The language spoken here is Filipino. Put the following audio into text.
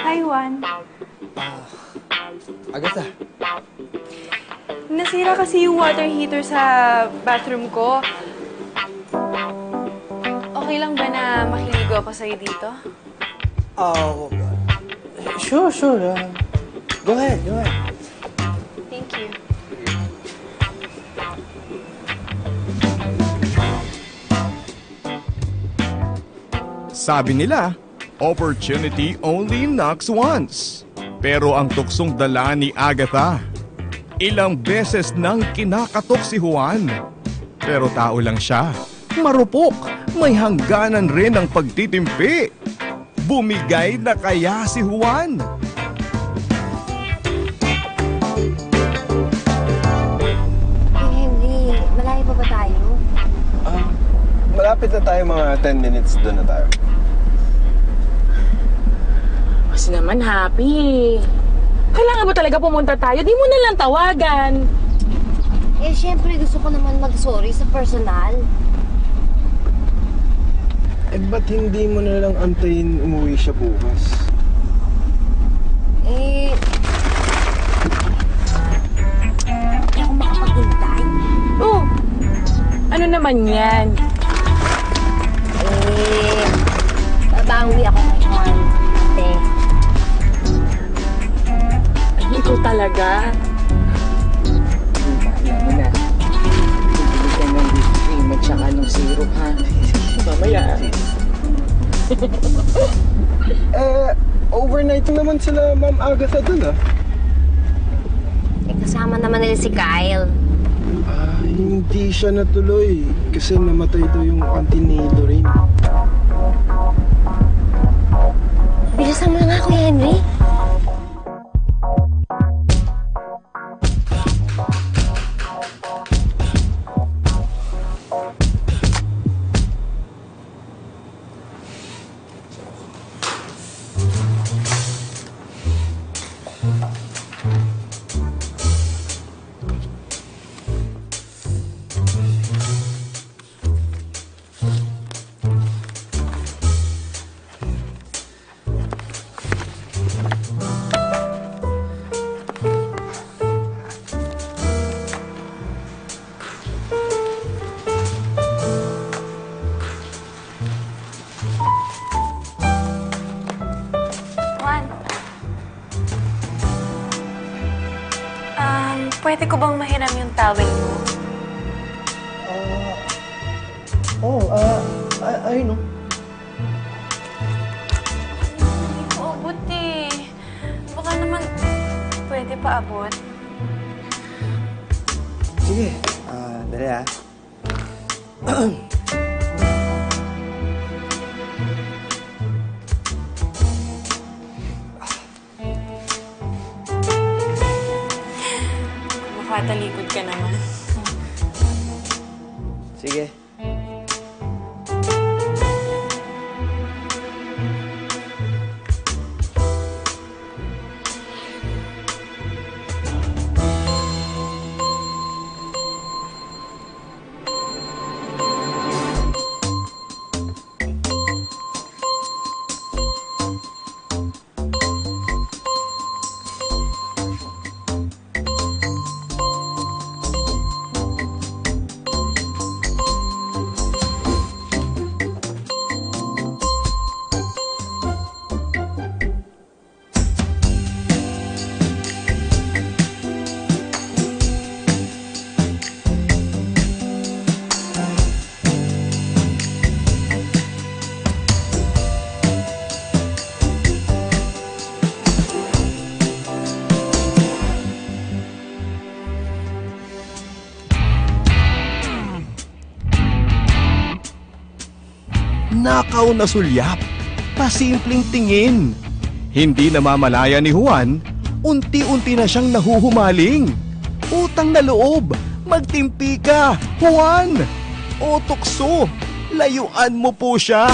Hi, Juan. Agatha. Nasira kasi yung water heater sa bathroom ko. Okay lang ba na makiligo ako sa'yo dito? Oh, sure. Go ahead. Thank you. Sabi nila, opportunity only knocks once. Pero ang tuksong dala ni Agatha, ilang beses nang kinakatok si Juan. Pero tao lang siya, marupok, may hangganan rin ang pagtitimpi. Bumigay na kaya si Juan? Henry, malayo pa ba tayo? Malapit na tayo, mga 10 minutes doon na tayo. Kasi naman, Happy. Kailangan ba talaga pumunta tayo? Di mo na lang tawagan. Eh, syempre gusto ko naman mag-sorry sa personal. Eh, ba't hindi mo na lang antayin umuwi siya bukas? Eh... Hindi ako makapaghintay. Oh, ano naman yan? Eh... Babawi ako ngayon. Ate. Ay, ikaw talaga. Alam mo na, bibili ka ng whipped cream at saka ng syrup, ha? Mamaya. Overnight naman sila Ma'am Agatha dun, ah. Eh, kasama naman nila si Kyle. Hindi siya natuloy kasi namatay daw yung auntie ni Lorraine. Bilisan mo na nga, Kuya Henry. Pwede ko bang mahiram yung towel mo? Ayun, no? Hindi ko abot eh. Baka naman pwede pa abot. Sige, dali Talikod ka naman. Sige. Nakaw na sulyap, pasimpleng tingin. Hindi namamalaya ni Juan, unti-unti na siyang nahuhumaling. Utang na loob, magtimpi ka, Juan! O tukso, layuan mo po siya.